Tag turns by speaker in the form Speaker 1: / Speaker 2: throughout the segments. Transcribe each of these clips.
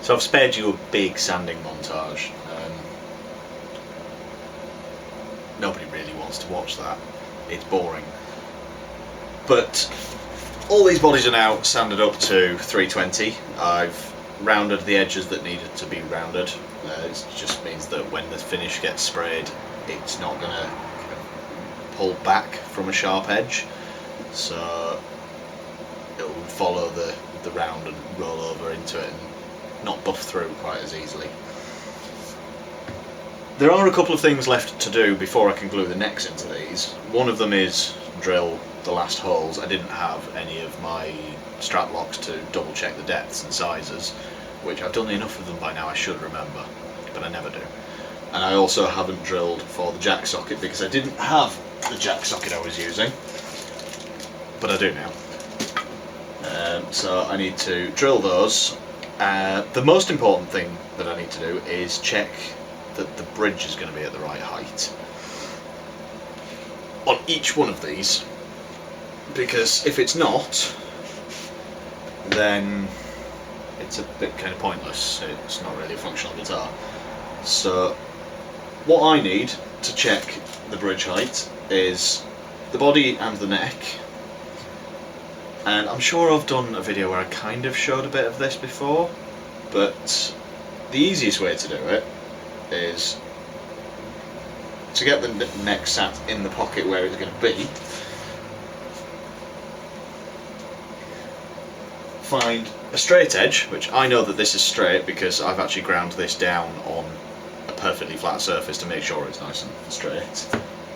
Speaker 1: So I've spared you a big sanding montage. Nobody really wants to watch that. It's boring. But all these bodies are now sanded up to 320. I've rounded the edges that needed to be rounded. It just means that when the finish gets sprayed, it's not going to pull back from a sharp edge. So it'll follow the round and roll over into it and not buff through quite as easily. There are a couple of things left to do before I can glue the necks into these. One of them is drill the last holes. I didn't have any of my strap locks to double check the depths and sizes, which I've done enough of them by now I should remember, but I never do. And I also haven't drilled for the jack socket because I didn't have the jack socket I was using, but I do now. So I need to drill those. The most important thing that I need to do is check that the bridge is going to be at the right height on each one of these, because if it's not, then it's a bit kind of pointless. It's not really a functional guitar. So what I need to check the bridge height is the body and the neck. And I'm sure I've done a video where I kind of showed a bit of this before, but the easiest way to do it is to get the neck sat in the pocket where it's going to be. Find a straight edge, which I know that this is straight because I've actually ground this down on a perfectly flat surface to make sure it's nice and straight.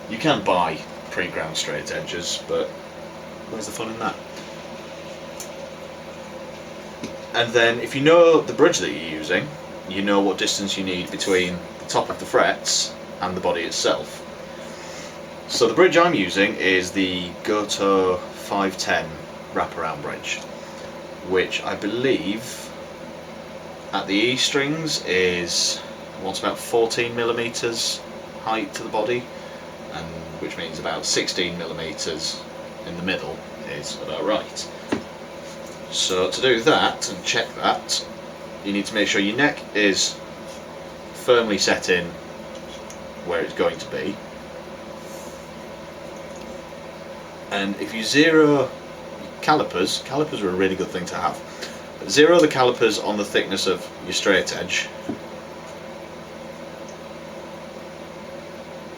Speaker 1: You can buy pre-ground straight edges, but where's the fun in that? And then if you know the bridge that you're using, you know what distance you need between the top of the frets and the body itself. So the bridge I'm using is the Goto 510 wraparound bridge, which I believe at the E strings is what's about 14mm height to the body, and which means about 16mm in the middle is about right. So to do that and check that, you need to make sure your neck is firmly set in where it's going to be. And if you zero calipers are a really good thing to have. Zero the calipers on the thickness of your straight edge,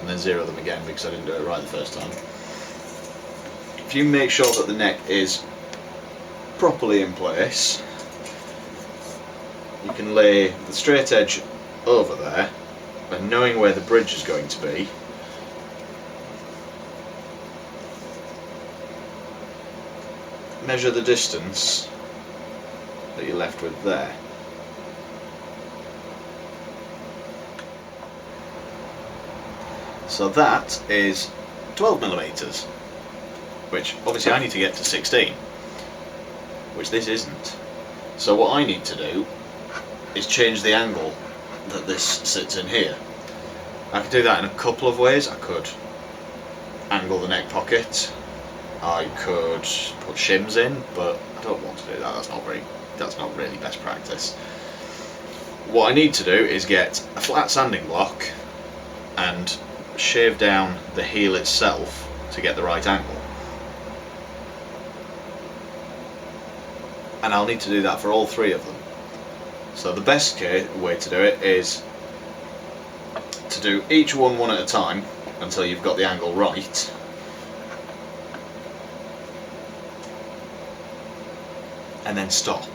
Speaker 1: and then zero them again because I didn't do it right the first time. If you make sure that the neck is properly in place, you can lay the straight edge over there, and knowing where the bridge is going to be, measure the distance that you're left with there. So that is 12mm, which obviously I need to get to 16, which this isn't. So what I need to do is change the angle that this sits in here. I could do that in a couple of ways. I could angle the neck pocket, I could put shims in, but I don't want to do that. That's not really best practice. What I need to do is get a flat sanding block and shave down the heel itself to get the right angle. And I'll need to do that for all three of them. So the best way to do it is to do each one at a time until you've got the angle right, and then stop.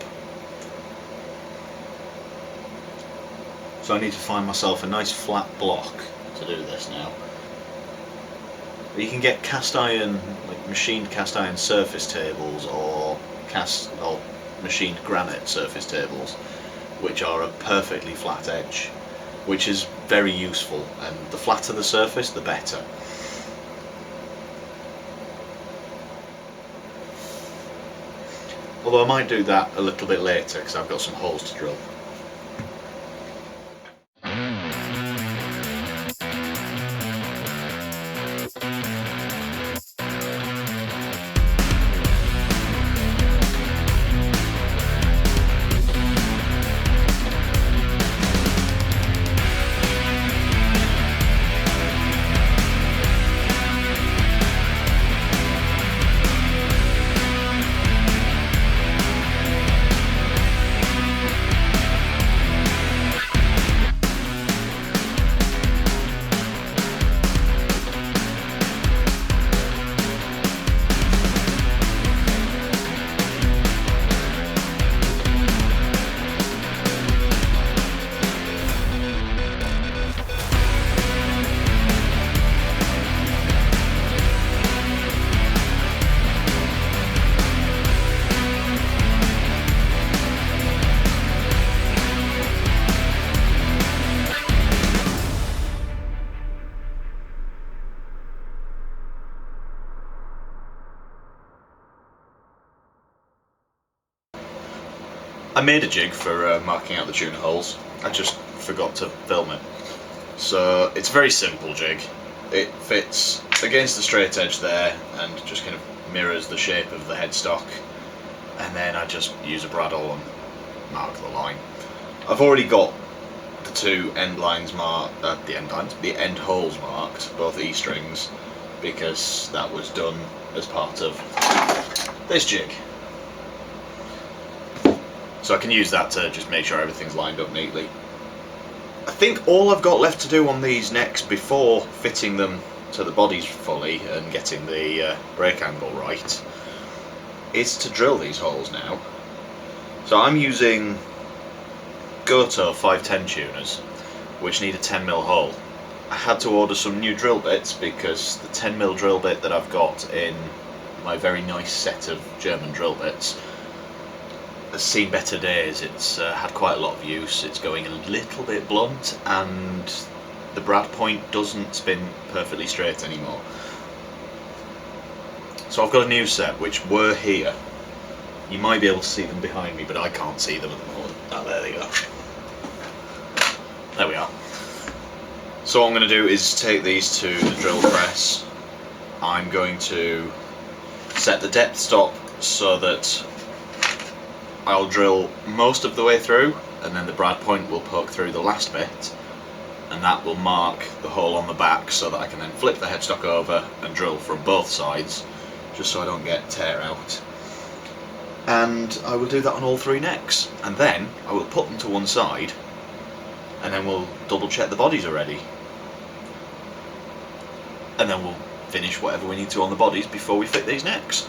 Speaker 1: So I need to find myself a nice flat block to do this now. You can get cast iron, like machined cast iron surface tables, or machined granite surface tables, which are a perfectly flat edge, which is very useful, and the flatter the surface the better. Although I might do that a little bit later because I've got some holes to drill. I made a jig for marking out the tuna holes. I just forgot to film it. So it's a very simple jig. It fits against the straight edge there and just kind of mirrors the shape of the headstock. And then I just use a bradawl and mark the line. I've already got the two end lines marked, the end holes marked, both E-strings, because that was done as part of this jig. So I can use that to just make sure everything's lined up neatly. I think all I've got left to do on these necks before fitting them to the bodies fully and getting the brake angle right is to drill these holes now. So I'm using Gotoh 510 tuners, which need a 10mm hole. I had to order some new drill bits because the 10mm drill bit that I've got in my very nice set of German drill bits has seen better days. It's had quite a lot of use. It's going a little bit blunt and the brad point doesn't spin perfectly straight anymore. So I've got a new set which were here. You might be able to see them behind me, but I can't see them at the moment. Oh, there they go. There we are. So what I'm going to do is take these to the drill press. I'm going to set the depth stop so that I'll drill most of the way through, and then the brad point will poke through the last bit, and that will mark the hole on the back so that I can then flip the headstock over and drill from both sides, just so I don't get tear out. And I will do that on all three necks, and then I will put them to one side, and then we'll double check the bodies are ready, and then we'll finish whatever we need to on the bodies before we fit these necks.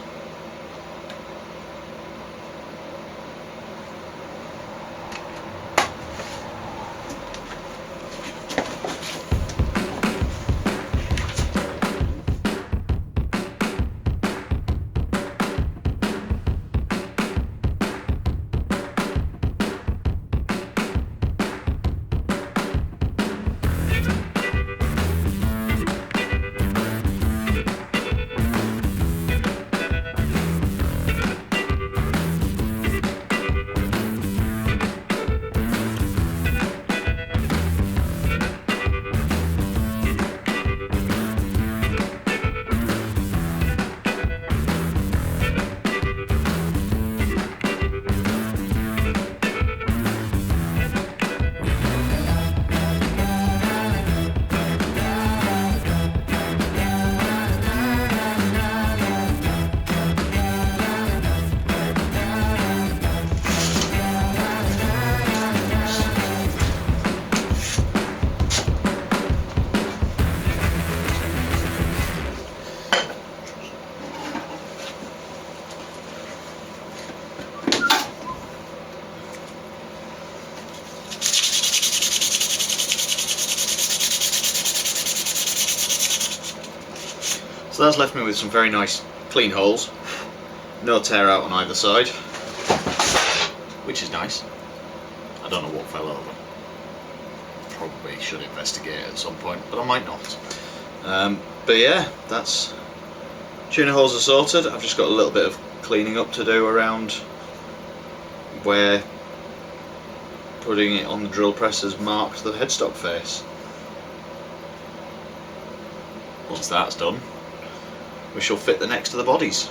Speaker 1: So that's left me with some very nice clean holes, no tear out on either side, which is nice. I don't know what fell over. Probably should investigate at some point, but I might not. But yeah, that's tuner holes are sorted. I've just got a little bit of cleaning up to do around where putting it on the drill press has marked the headstock face. Once that's done, we shall fit the necks to the bodies.